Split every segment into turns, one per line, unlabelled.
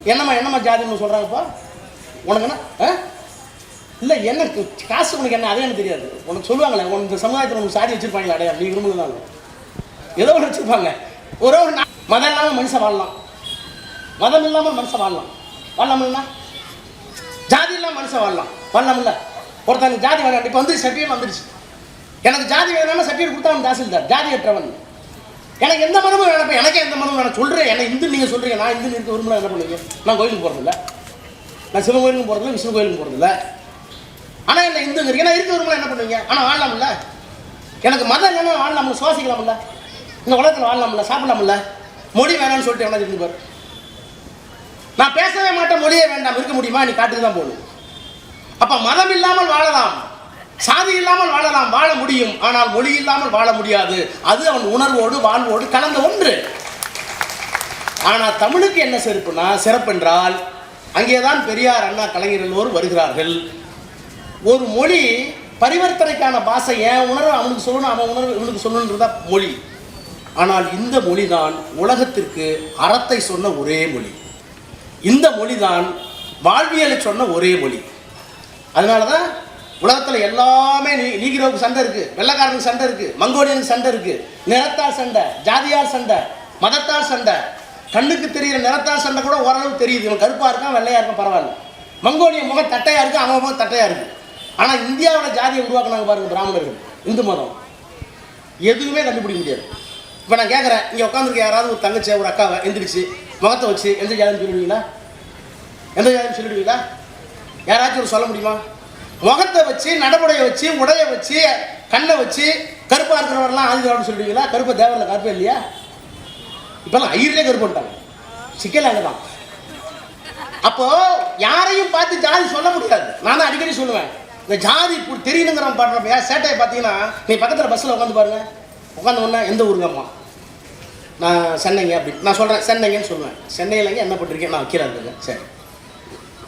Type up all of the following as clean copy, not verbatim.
என்னம்மா ஜாதின்னு சொல்கிறாங்கப்பா உனக்கு என்ன இல்லை என்ன காசு உனக்கு என்ன அதே எனக்கு தெரியாது உனக்கு சொல்லுவாங்களே உனக்கு இந்த சமுதாயத்தில் உனக்கு சாதி வச்சுருப்பாங்களே அடையா நீ விரும்புனாலும் ஏதோ ஒன்று வச்சுருப்பாங்க ஒரு மதம் இல்லாமல் மனுஷன் வாழலாம் மதம் இல்லாமல் மனுஷன் வாழலாம்னா ஜாதி இல்லாமல் மனுஷன் வாழலாம்ல ஒருத்தனுக்கு ஜாதி வேணும் இப்போ வந்து சர்டிஃபிகேட் வந்துடுச்சு எனக்கு ஜாதி வேணும்னா சர்டிஃபிகேட் கொடுத்தா அவன் தாசில்தார் ஜாதி ஏற்றவன் எனக்கு எந்த மதமும் வேணப்ப எனக்கு எந்த மதமும் வேணும் சொல்கிறேன் என்ன இந்து நீங்கள் சொல்கிறீங்க நான் இந்து இருக்க விரும்பல என்ன பண்ணுவீங்க நான் கோயிலுக்கு போகிறதில்ல நான் சிவன் கோயிலுக்கும் போகிறதில்ல விஷ்ணு கோயிலுக்கும் போகிறதில்ல ஆனால் என்ன இந்துங்கிறீங்க நான் இருக்க விரும்பல என்ன பண்ணுவீங்க ஆனால் வாழலாம்ல எனக்கு மதம் இல்லைன்னா வாழலாம்ல சுவாசிக்கலாம்ல இந்த உலகத்தில் வாழலாம்ல சாப்பிடலாம்ல மொழி வேணாம்னு சொல்லிட்டு எவனா இருந்துப்பார் நான் பேசவே மாட்டேன் மொழியே வேண்டாம் இருக்க முடியுமா நீ காட்டுக்கு தான் போகணும் அப்போ மதம் இல்லாமல் வாழலாம் சாதி இல்லாமல் வாழலாம் வாழ முடியும் ஆனால் மொழி இல்லாமல் வாழ முடியாது அது அவன் உணர்வோடு வாழ்வோடு கலந்த ஒன்று ஆனால் தமிழுக்கு என்ன சிறப்பென்றால் அங்கேதான் பெரியார் அண்ணா கலைஞர் எல்லோரும் வருகிறார்கள் ஒரு மொழி பரிவர்த்தனைக்கான பாஷை என் உணர்வு அவனுக்கு சொல்லணும் அவன் உணர்வு இவனுக்கு சொல்லணுன்றதா மொழி ஆனால் இந்த மொழி தான் உலகத்திற்கு அறத்தை சொன்ன ஒரே மொழி இந்த மொழி தான் வாழ்வியலை சொன்ன ஒரே மொழி அதனால தான் உலகத்தில் எல்லாமே நீகிரோவுக்கு சண்டை இருக்குது வெள்ளைக்காரனுக்கு சண்டை இருக்குது மங்கோலியனுக்கு சண்டை இருக்குது நிறத்தால் சண்டை ஜாதியால் சண்டை மதத்தால் சண்டை கண்ணுக்கு தெரிகிற நிறத்தால் சண்டை கூட ஓரளவு தெரியுது இவன் கருப்பாக இருக்கான் வெள்ளையாக இருக்கும் பரவாயில்ல மங்கோலிய முகம் தட்டையாக இருக்குது அவன் முகம் தட்டையாக இருக்குது ஆனால் இந்தியாவோட ஜாதியை உருவாக்குனாங்க பாருங்கள் பிராமணர்கள் இந்து மதம் எதுவுமே கண்டுபிடிக்க முடியாது இப்போ நான் கேட்குறேன் இங்கே உட்காந்துருக்க யாராவது ஒரு தங்கச்சி ஒரு அக்காவை எந்திரிச்சு முகத்தை வச்சு எந்த ஜாதின்னு சொல்லிடுவீங்களா எந்த ஜாதின்னு சொல்லிடுவீங்களா யாராச்சும் ஒரு சொல்ல முடியுமா முகத்தை வச்சு நடமுடையை வச்சு உடையை வச்சு கண்ணை வச்சு கருப்பாக இருக்கிறவரெல்லாம் ஆதிதிராவிடன்னு சொல்லிடுவீங்களா கருப்பை தேவையில்ல கருப்பே இல்லையா இப்போல்லாம் ஐயர்லேயே கருப்புட்டாங்க சிக்கல் அங்கே தான் அப்போது யாரையும் பார்த்து ஜாதி சொல்ல முடியாது நான் தான் அடிக்கடி சொல்லுவேன் இந்த ஜாதி தெரியணுங்கிறவன் பாடுறப்ப சேட்டையை பார்த்தீங்கன்னா நீ பக்கத்தில் பஸ்ஸில் உட்காந்து பாருங்கள் உட்காந்து ஒன்றா எந்த ஊருங்கம்மா நான் சென்னைங்க அப்படி நான் சொல்கிறேன் சென்னைங்கன்னு சொல்லுவேன் சென்னையிலங்க என்ன பண்ணிருக்கேன் நான் வக்கீலாக இருக்கேங்க சரி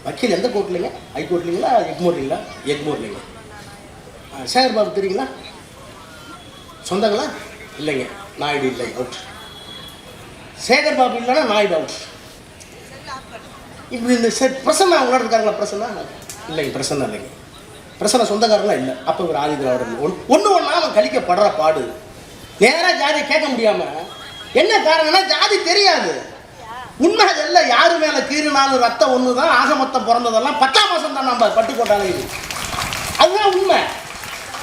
வக்கீல் எந்த கோர்ட்லைங்க ஹைகோர்ட்லிங்களா எக்மோர்லிங்களா எக்மோர்லிங்க சேகர் பாபு தெரியுங்களா சொந்தங்களா இல்லைங்க நாயுடு இல்லை அவுட் சேகர் பாபு இல்லைன்னா நாயுடு அவுட் இப்படி இந்த பிரசன்னா அவங்களோட இருக்காங்களா பிரசன்னா இல்லைங்க பிரசன்னா இல்லைங்க பிரசன்னா சொந்தக்காரங்களாம் இல்லை அப்போ ஒரு ஆதிதிராவிடர் ஒன்று ஒன்றா அவன் கழிக்கப்படுற பாடு நேராக ஜாதியை கேட்க முடியாமல் என்ன காரணம்னா ஜாதி தெரியாது உண்மை இல்லை யாரு மேலே கீறினாலும் ரத்தம் ஒன்று தான் ஆக மொத்தம் பிறந்ததெல்லாம் 10ஆம் மாதம் தான் நம்ம பட்டுக்கோட்டால இது அதுதான் உண்மை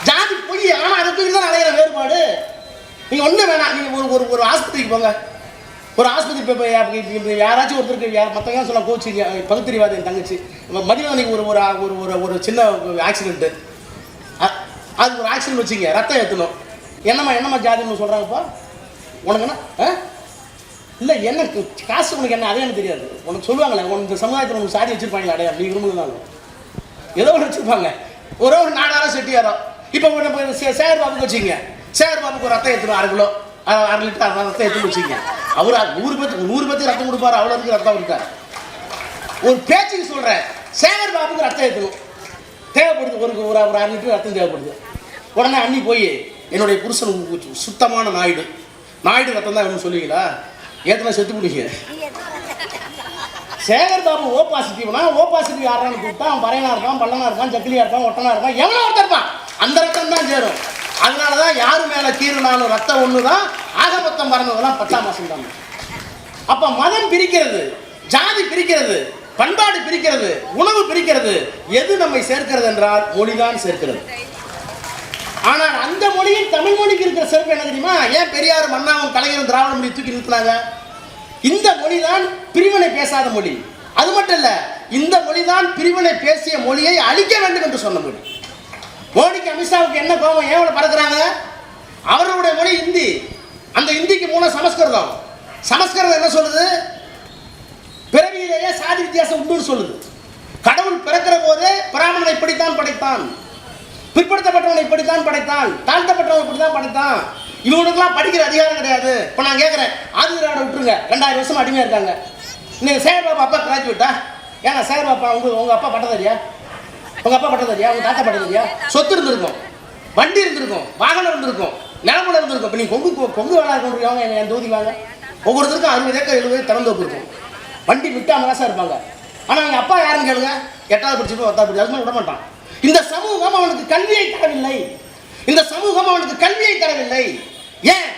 ஜாதி பொய் ஆனால் அதை தூக்கி தான் அடையிற வேறுபாடு நீங்கள் ஒன்றும் வேணாம் நீங்கள் ஒரு ஆஸ்பத்திரிக்கு போங்க ஒரு ஆஸ்பத்திரி யாராச்சும் ஒருத்தருக்கு மற்றவங்க சொல்ல கோச்சு பகுத்தறிவாத என் தங்கச்சி மதியம் ஒரு சின்ன ஆக்சிடென்ட்டு அது ஒரு ஆக்சிடென்ட் வச்சுங்க ரத்தம் ஏற்றணும் என்னம்மா ஜாதின்னு சொல்கிறாங்கப்பா உனக்கு என்ன இல்லை என்ன காசு உனக்கு என்ன அதே எனக்கு தெரியாது உனக்கு சொல்லுவாங்களே உனக்கு இந்த சமுதாயத்தில் உனக்கு சாதி வச்சுருப்பாங்களே அடையா நீ விரும்புனாலும் ஏதோ ஒன்று வச்சுருப்பாங்க ஒரு நாடாரோ செட்டியாரோ இப்போ சேகர் பாபுக்கு வச்சுங்க சேகர் பாபுக்கு ஒரு ரத்தம் ஏற்றணும் 1/2 கிலோ 1/2 லிட்டர் ரத்தம் எடுத்துன்னு வச்சுங்க அவர் 100 பேருக்கு ரத்தம் கொடுப்பாரு அவ்வளோருக்கு ரத்தம் இருக்கார் ஒரு பேச்சுக்கு சொல்கிறேன் சேகர் பாபுக்கு ரத்தம் ஏற்றணும் தேவைப்படுது ஒரு 1/2 லிட்டர் ரத்தம் தேவைப்படுது உடனே அன்னி போய் என்னுடைய புருஷன் சுத்தமான நாயுடு ரத்தம் தான் வேணும்னு சொல்லுவீங்களா ஏத்தனை செத்து பிடிங்க சேகர் பாபு ஓ பாசிட்டிவ்னா ஓ பாசிட்டிவ் யாரான்னு கூப்பிட்டா அவன் பறையனா இருப்பான் பல்லனா இருப்பான் சக்கிலியா இருப்பான் ஒட்டனா இருப்பான் எவ்வளோ ஒருத்தர் இருப்பான் அந்த ரத்தம் தான் சேரும் அதனால தான் யாரு மேலே கீறுனாலும் ரத்தம் ஒன்று தான் ஆக மொத்தம் பறந்ததெல்லாம் 10ஆம் மாதம் தான் அப்போ மதம் பிரிக்கிறது ஜாதி பிரிக்கிறது பண்பாடு பிரிக்கிறது உணவு பிரிக்கிறது எது நம்மை சேர்க்கிறது என்றால் மொழிதான் சேர்க்கிறது ஆனால் அந்த மொழியில் தமிழ் மொழிக்கு இருக்கிற சிறப்பு என்ன தெரியுமா ஏன் பெரியார் மன்னாவும் கலைஞரும் திராவிட மொழி தூக்கி நிறுத்தினாங்க இந்த மொழி தான் பிரிவினை பேசாத மொழி அது மட்டும் இல்லை இந்த மொழி தான் பிரிவினை பேசிய மொழியை அழிக்க வேண்டும் என்று சொன்ன மொழி மோடிக்கு அமித்ஷாவுக்கு என்ன கோபம் ஏன் பறக்குறாங்க அவர்களுடைய மொழி ஹிந்தி அந்த ஹிந்திக்கு மூலம் சமஸ்கிருதம் என்ன சொல்லுது பிறவியிலேயே சாதி வித்தியாசம் உண்டுன்னு சொல்லுது கடவுள் பிறக்கிற போது பிராமணனை இப்படித்தான் படைத்தான் பிற்படுத்தப்பட்டவனை இப்படித்தான் படைத்தான் தாழ்த்தப்பட்டவன் இப்படித்தான் படைத்தான் இவனுக்குலாம் படிக்கிற அதிகாரம் கிடையாது இப்போ நான் கேட்குறேன் ஆதிதிராவிட விட்டுருங்க 2000 வருஷம் அடிமையாக இருக்காங்க நீங்கள் சேகர் பாபா அப்பா கிராஜுவேட்டா ஏன்னா சேகர் பாப்பா உங்கள் அப்பா பட்டதாரியா உங்கள் அப்பா பட்டதாரியா உங்கள் தாத்தா பட்டதாரியா சொத்து இருந்திருக்கும் வண்டி இருந்திருக்கும் வாகனம் இருந்திருக்கும் நிலமுறை இருந்திருக்கும் இப்போ நீங்கள் கொங்கு வேலை இருக்கவங்க என் தொகுதி வாங்க ஒவ்வொருத்தருக்கும் 60 ஏக்கர் 70 திறந்து இருக்கும் வண்டி விட்டாம தான் இருப்பாங்க. ஆனால் எங்கள் அப்பா யாருன்னு கேளுங்க, 8வது படிச்சுட்டு 10வது படிச்சு அதுக்கு விட மாட்டான். இந்த சமூகம் அவனுக்கு கல்வியை தரவில்லை. இந்த சமூகம் அவனுக்கு கல்வியை தரவில்லை. ஏன்?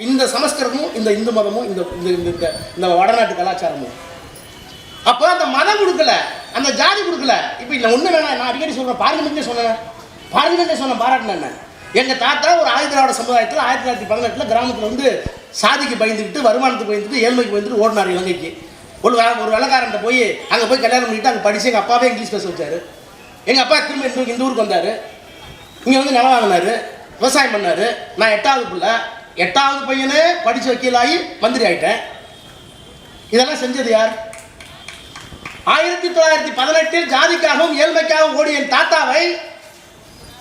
இந்த சமஸ்கிருதமும் இந்த இந்து மதமும் இந்த வடநாட்டு கலாச்சாரமும். அப்போ அந்த மதம் கொடுக்கல, அந்த ஜாதி கொடுக்கல. இப்போ இல்லை ஒன்று வேணாம், நான் அடிக்கடி சொல்கிறேன், பார்லிமெண்ட்டே சொன்னேன் பாராட்டினேன். எங்கள் தாத்தா ஒரு ஆயுதிராவிட சமுதாயத்தில் 1918 கிராமத்தில் வந்து சாதிக்கு பயந்துக்கிட்டு, வருமானத்துக்கு பயந்துட்டு, ஏழ்மைக்கு பயந்துட்டு ஓடினார் இலங்கைக்கு. ஒரு வெள்ளக்காரன்ட்ட போய் அங்கே போய் கல்யாணம் பண்ணிட்டு அங்கே படித்து எங்கள் அப்பாவே இங்கிலீஷ் பேச வச்சார். எங்கள் அப்பா திரும்ப இந்த ஊருக்கு வந்தார். இங்கே வந்து நிலம் வாங்கினார், விவசாயம் பண்ணார். நான் 8வது பிள்ளை, 8வது பையனே படித்து வக்கீலாகி மந்திரி ஆகிட்டேன். இதெல்லாம் செஞ்சது யார்? 1918 ஜாதிக்காகவும் ஏழ்மைக்காகவும் ஓடிய என் தாத்தாவை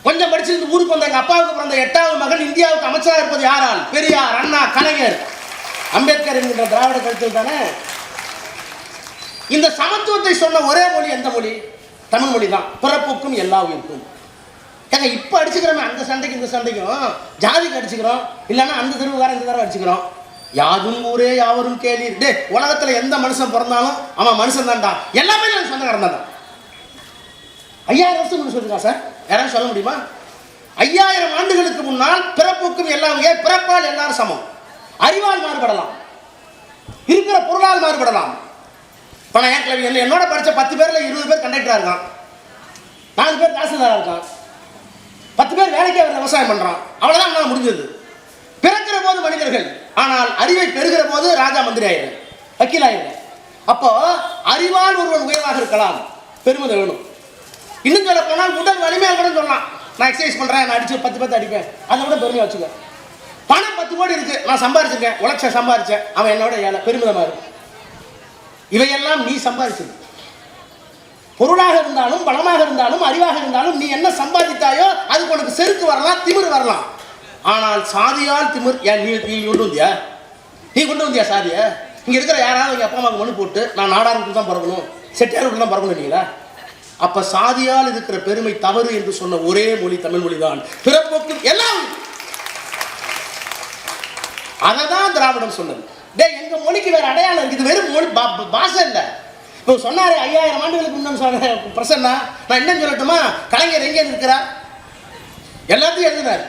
கொஞ்சம் படிச்சிருந்து ஊருக்கு வந்த எங்கள் அப்பாவுக்கு பிறந்த 8வது மகன் இந்தியாவுக்கு அமைச்சராக இருப்பது யாரால்? பெரியார், அண்ணா, கலைஞர், அம்பேத்கர் என்கின்ற திராவிட கருத்தில் தானே. இந்த சமத்துவத்தை சொன்ன ஒரே மொழி எந்த மொழி? தமிழ் மொழி தான். பிறப்புக்கும் எல்லா உயிருக்கும். ஏங்க இப்போ அடிச்சுக்கிறோமே, அந்த சண்டைக்கு இந்த சண்டைக்கும் ஜாதிக்கு அடிச்சுக்கிறோம், இல்லைன்னா அந்த தெருவுக்காரன் இந்த தடவை அடிச்சுக்கிறோம். யாதும் ஊரே யாவரும் கேளீர். டே, உலகத்தில் எந்த மனுஷன் பிறந்தாலும் அவன் மனுஷன் தான்டா, எல்லாமே நான் சொந்தக்காரன் தான். 5000 வருஷம் சொல்லிருக்கான் சார், யாராவது சொல்ல முடியுமா? 5000 ஆண்டுகளுக்கு முன்னால் பிறப்புக்கும் எல்லாம், பிறப்பால் எல்லாரும் சமம். அறிவால் மாறுபடலாம், இருக்கிற பொருளால் மாறுபடலாம். இப்போ நான் ஏன் என்னோட படித்த 10 பேரில் 20 பேர் கண்டக்டராக இருக்கான், 4 பேர் தாசில்தாராக இருக்கான், 10 பேர் வேலைக்கே வர விவசாயம் பண்ணுறான். அவ்வளோதான் நான் முடிஞ்சது. பிறக்கிற போது மனிதர்கள், ஆனால் அறிவை பெறுகிற போது ராஜா மந்திரி ஆயிடுறேன், வக்கீல் ஆயிடுறேன். அப்போ அறிவால் ஒருவன் உயர்வாக இருக்கலாம், பெருமிதம் வேணும். இன்னும் சொல்ல போனால் உடல் வலிமையாக கூட சொல்லலாம். நான் எக்ஸசைஸ் பண்ணுறேன், நான் அடிச்சு 10 பேர்த்து அடிப்பேன், அதை விட பெருமையாக வச்சுக்க. பணம் 10 கோடி இருக்கு, நான் சம்பாரிச்சிருக்கேன், உழைச்ச சம்பாரிச்சேன், அவன் என்னோட ஏழை, பெருமிதமாக இருக்கு. இவையெல்லாம் நீ சம்பாதிச்சது. பொருளாக இருந்தாலும், பணமாக இருந்தாலும், அறிவாக இருந்தாலும், நீ என்ன சம்பாதித்தாயோ அதுக்கு உனக்கு செருக்கு வரலாம், திமிர் வரலாம். ஆனால் சாதியால் திமிர் ஏன்? நீ கொண்டு வந்தியா சாதிய? இங்கே இருக்கிற யாராவது எங்கள் அப்பா அம்மாவுக்கு மனு போட்டு நான் நாடாருக்கு தான் பிறக்கணும், செட்டியாருக்கு தான் பிறக்கணும் நீங்களா? அப்போ சாதியால் இருக்கிற பெருமை தவறு என்று சொன்ன ஒரே மொழி தமிழ் மொழி தான். பிறப்புக்கு எல்லாம் அதை தான் திராவிடம் சொன்னது. டே, எங்க மொழிக்கு வேற அடையாளம் இருக்குது, வெறும் மொழி பாஷை இல்லை. இப்போ சொன்னாரு 5000 ஆண்டுகளுக்கு முன்னாடி சொன்ன பிரசன்னா, நான் என்ன சொல்லட்டுமா? கலைஞர் எங்கே இருக்கிறார்? எல்லாத்தையும் எழுதினார்.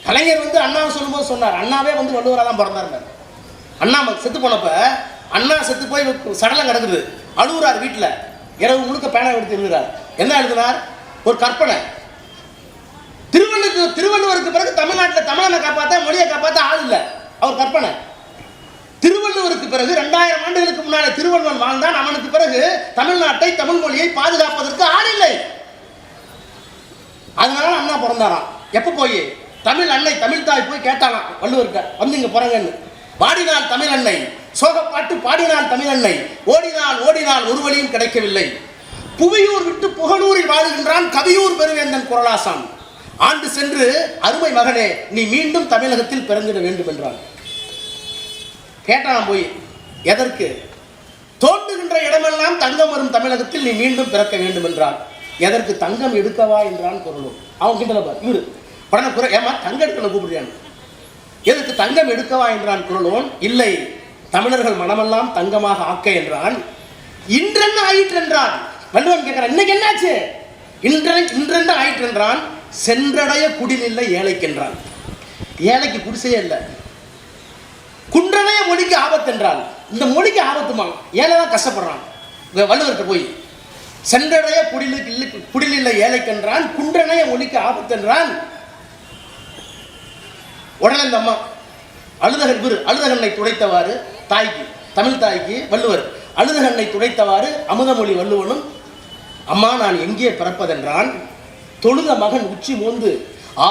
கலைஞர் வந்து அண்ணாவை சொல்லும்போது சொன்னார், அண்ணாவே வந்து வள்ளுவராக தான் பிறந்தார். அண்ணா செத்து போனப்ப, அண்ணா செத்து போய் சடலம் கிடக்குது, அழுகுறார் வீட்டில், இரவு முழுக்க பேனா எடுத்து எழுதுறார். என்ன எழுதினார்? ஒரு கற்பனை. திருவள்ளுவருக்கு பிறகு தமிழ்நாட்டில் தமிழனை காப்பாற்ற, மொழியை காப்பாற்ற ஆள் இல்லை, அவர் கற்பனை. திருவள்ளுவருக்கு பிறகு 2000 ஆண்டுகளுக்கு முன்னாலே திருவள்ளுவன் வாழ்ந்தான். அவனுக்கு பிறகு தமிழ்நாட்டை, தமிழ் மொழியை பாதுகாப்பதற்கு ஆள் இல்லை. அதனால அண்ணா பிறந்தாராம். எப்ப போய் தமிழ் அன்னை, தமிழ் தாய் போய் கேட்டாலாம் வள்ளுவர்கிட்ட, வந்து இங்க பிறங்கன்னு. பாடினாள் தமிழ் அன்னை, சோகப்பாட்டு பாடினாள் தமிழ் அன்னை, ஓடினால் ஒரு வழியும் கிடைக்கவில்லை. புவியூர் விட்டு புகழூரில் வாழுகின்றான் கவியூர் பெருவேந்தன் குரலாசான். ஆண்டு சென்று அருமை மகனே, நீ மீண்டும் தமிழகத்தில் பிறந்திட வேண்டும் என்றான். கேட்டான் போய், எதற்கு? தோன்றுகின்ற இடமெல்லாம் தங்கம் வரும் தமிழகத்தில் நீ மீண்டும் பிறக்க வேண்டும் என்றான். எதற்கு? தங்கம் எடுக்கவா என்றான் குரலும். அவன் கிட்ட பார், இவரு படன குறை, ஏமா தங்கம் எடுக்கணும் கூப்பிடுறான். எதற்கு? தங்கம் எடுக்கவா என்றான் குரலோன். இல்லை, தமிழர்கள் மனமெல்லாம் தங்கமாக ஆக்க என்றான். இன்றென்ன ஆயிற்று என்றான். வள்ளுவன் கேட்கிறான், இன்னைக்கு என்னாச்சு? இன்றென்ன ஆயிற்று என்றான். சென்றடைய குடிலில்லை ஏழைக்கென்றான். ஏழைக்கு குடிசையே இல்லை. குன்றனைய மொழிக்கு ஆபத்து என்றால், இந்த மொழிக்கு ஆபத்துமா? ஏழை தான் கஷ்டப்படுறான். வள்ளுவர்கிட்ட போய் சென்றடைய குடிலில்லை ஏழைக்கென்றான், குன்றனைய மொழிக்கு ஆபத்து என்றான். உடனே இந்த அம்மா அழுதகண்ணை துடைத்தவாறு தாய்க்கு, தமிழ் தாய்க்கு வள்ளுவர் அழுதகண்ணை துடைத்தவாறு அமுதமொழி வள்ளுவனும், அம்மா நான் எங்கே பிறப்பதென்றான். தொழுத மகன் உச்சி மோந்து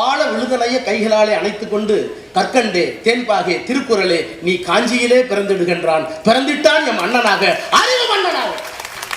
ஆழ விழுதலைய கைகளாலே அணைத்துக் கொண்டு, கற்கண்டே, தேன்பாகே, திருக்குறளே, நீ காஞ்சியிலே பிறந்திடுகின்றான். பிறந்திட்டான் எம் அண்ணனாக, அறிவு மன்னனாக.